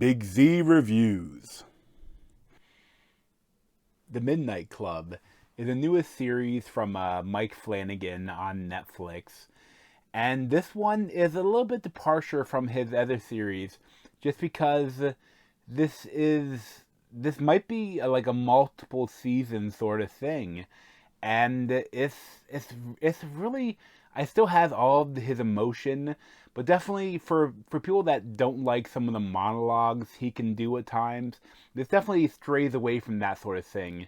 Big Z Reviews. The Midnight Club is the newest series from Mike Flanagan on Netflix. And this one is a little bit departure from his other series just because this might be like a multiple season sort of thing. And it's really, I still has all of his emotion, but definitely for people that don't like some of the monologues he can do at times, this definitely strays away from that sort of thing,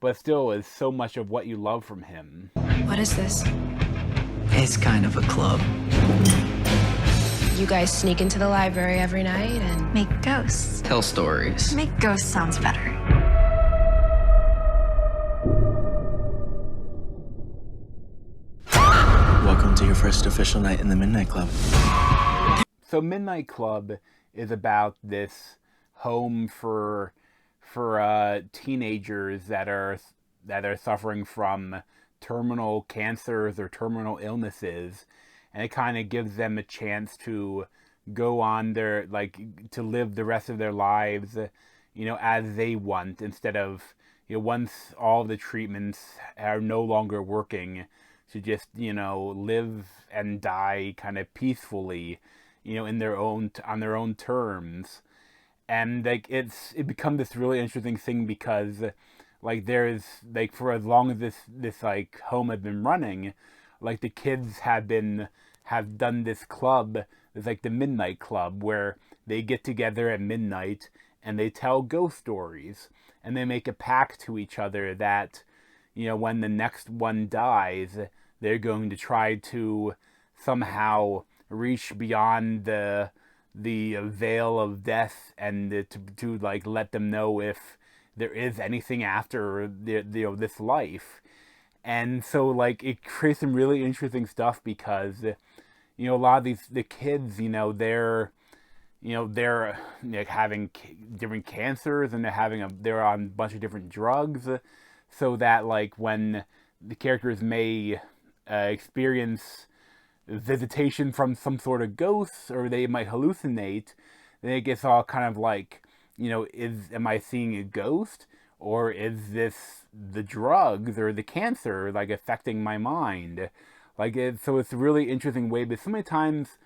but still is so much of what you love from him. What is this? It's kind of a club. You guys sneak into the library every night and Make ghosts. Tell stories. Make ghosts sounds better. Welcome to your first official night in the Midnight Club. So Midnight Club is about this home for teenagers that are suffering from terminal cancers or terminal illnesses, and it kind of gives them a chance to go on their, to live the rest of their lives, as they want, instead of, once all the treatments are no longer working, to just, live and die kind of peacefully, on their own terms. And it becomes this really interesting thing because there's for as long as this home has been running, the kids have done this club. It's the Midnight Club, where they get together at midnight and they tell ghost stories, and they make a pact to each other that, when the next one dies, they're going to try to somehow reach beyond the veil of death and to let them know if there is anything after this life. And so it creates some really interesting stuff because a lot of the kids, they're having different cancers, and they're on a bunch of different drugs, so that when the characters may experience visitation from some sort of ghosts, or they might hallucinate, then it gets all kind of am I seeing a ghost, or is this the drugs or the cancer affecting my mind? So it's a really interesting way. But so many times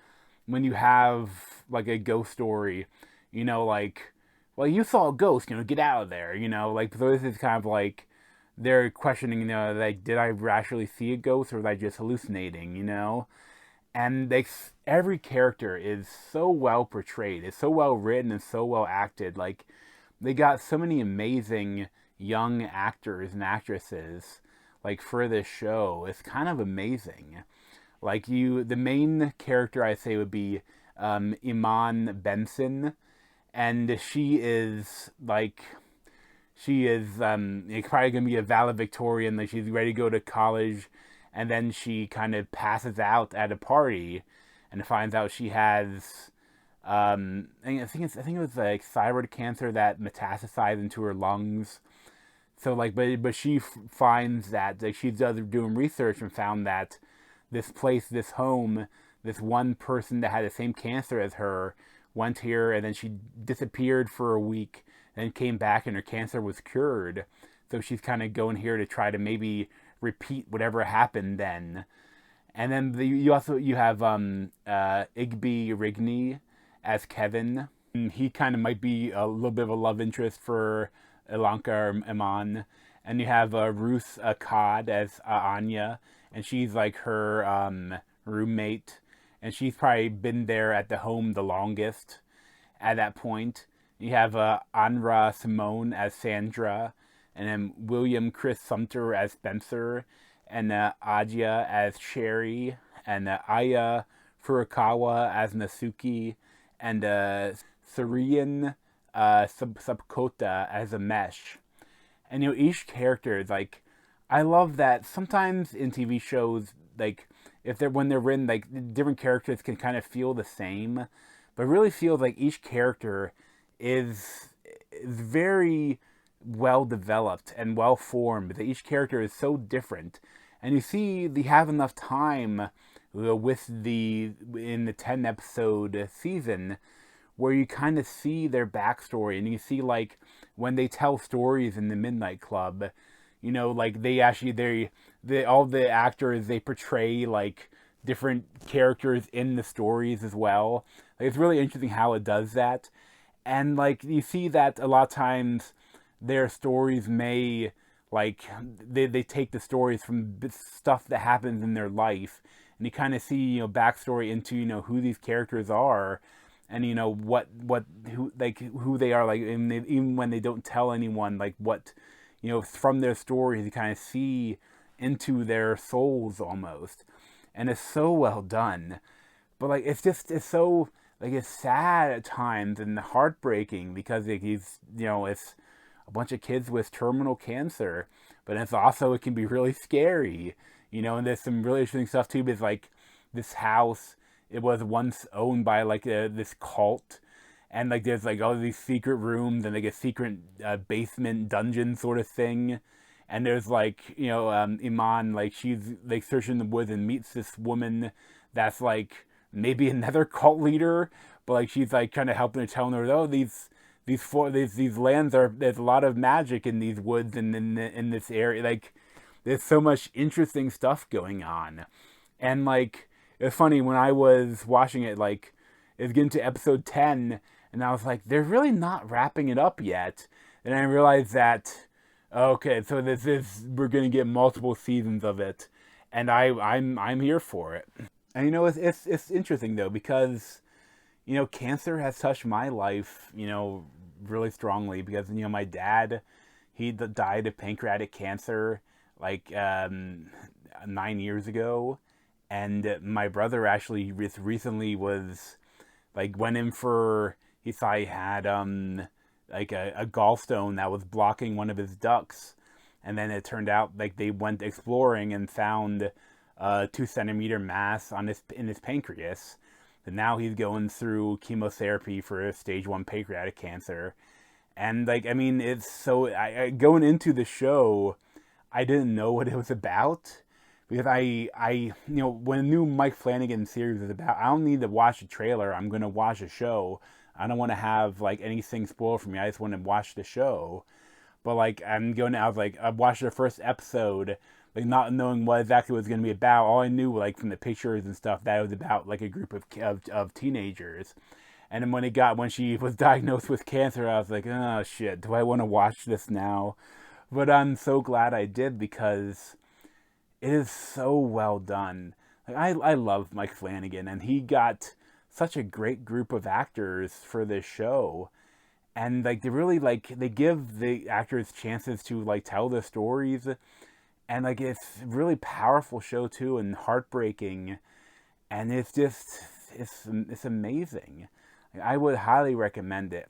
when you have a ghost story, well, you saw a ghost, get out of there, so this is kind of they're questioning, did I actually see a ghost, or was I just hallucinating, And every character is so well portrayed, it's so well written and so well acted. They got so many amazing young actors and actresses for this show. It's kind of amazing. The main character, I say, would be Iman Benson, and she is probably gonna be a valedictorian. She's ready to go to college, and then she kind of passes out at a party, and finds out she has, I think it was thyroid cancer that metastasized into her lungs. So but she finds that she's doing research and found that this place, this home, this one person that had the same cancer as her went here, and then she disappeared for a week, and came back, and her cancer was cured. So she's kind of going here to try to maybe repeat whatever happened then. And then you have Igby Rigney as Kevin. And he kind of might be a little bit of a love interest for Ilanka or Iman. And you have Ruth Akkad as Anya, and she's her roommate, and she's probably been there at the home the longest at that point. You have Anra Simone as Sandra, and then William Chris Sumter as Spencer, and Aja as Sherry, and Aya Furukawa as Nasuki, and Sarian Subkota as Amesh. And each character is I love that sometimes in TV shows, when they're written, different characters can kind of feel the same, but it really feels each character is very well developed and well formed. That each character is so different, and you see they have enough time in the 10 episode season where you kind of see their backstory, and you see like when they tell stories in the Midnight Club, you know, like they all the actors, they portray like different characters in the stories as well. Like, it's really interesting how it does that. And like you see that a lot of times their stories may like they take the stories from stuff that happens in their life, and you kind of see, you know, backstory into, you know, who these characters are, and you know who they are, like, and even when they don't tell anyone, like what, you know, from their stories you kind of see into their souls almost. And it's so well done. But like it's so, like, it's sad at times and heartbreaking, because like, he's, you know, it's a bunch of kids with terminal cancer, but it's also, it can be really scary, you know. And there's some really interesting stuff too, because like this house, it was once owned by like this cult, and like there's like all these secret rooms and like a secret basement dungeon sort of thing. And there's like, you know, Iman, like she's like searching the woods and meets this woman that's like maybe another cult leader, but like she's like kind of helping her, telling her, oh, these lands are, there's a lot of magic in these woods and in this area. Like there's so much interesting stuff going on. And like it's funny, when I was watching it, like it's getting to episode 10, and I was like, they're really not wrapping it up yet. And I realized that, okay, so this is, we're gonna get multiple seasons of it, and I'm here for it. And you know, it's interesting though, because you know, cancer has touched my life, you know, really strongly, because you know, my dad, he died of pancreatic cancer like 9 years ago, and my brother actually recently was like went in for, he thought he had like a gallstone that was blocking one of his ducts, and then it turned out like they went exploring and found a 2 centimeter mass on in his pancreas, and now he's going through chemotherapy for stage 1 pancreatic cancer. And like, I mean, it's so, I going into the show, I didn't know what it was about, because I you know, when a new Mike Flanagan series is about, I don't need to watch a trailer. I'm gonna watch a show. I don't want to have like anything spoiled for me. I just want to watch the show. But like, I was like, I watched the first episode, like not knowing what exactly it was going to be about. All I knew, like from the pictures and stuff, that it was about like a group of teenagers. And then when she was diagnosed with cancer, I was like, oh shit, do I want to watch this now? But I'm so glad I did, because it is so well done. Like I love Mike Flanagan, and he got such a great group of actors for this show. And like they really, like, they give the actors chances to like tell their stories, and like it's a really powerful show too, and heartbreaking, and it's just, it's amazing. Like, I would highly recommend it.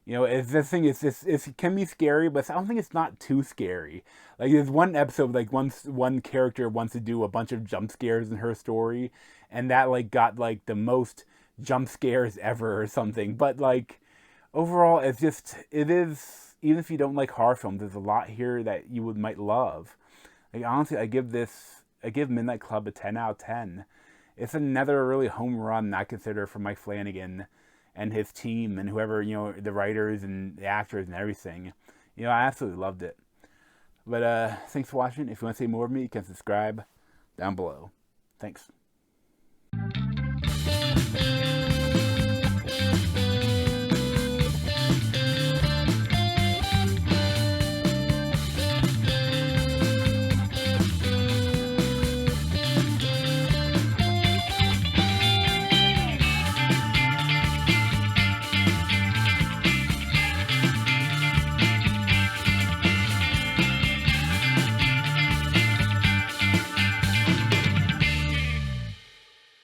You know, it's, this thing is this, it can be scary, but I don't think it's not too scary. Like there's one episode, like one character wants to do a bunch of jump scares in her story, and that like got like the most jump scares ever or something. But like overall, it's just, it is, even if you don't like horror films, there's a lot here that you might love. Like honestly, I give Midnight Club a 10 out of 10. It's another really home run, I consider, for Mike Flanagan and his team and whoever, you know, the writers and the actors and everything. You know, I absolutely loved it. But thanks for watching. If you want to see more of me, you can subscribe down below. Thanks.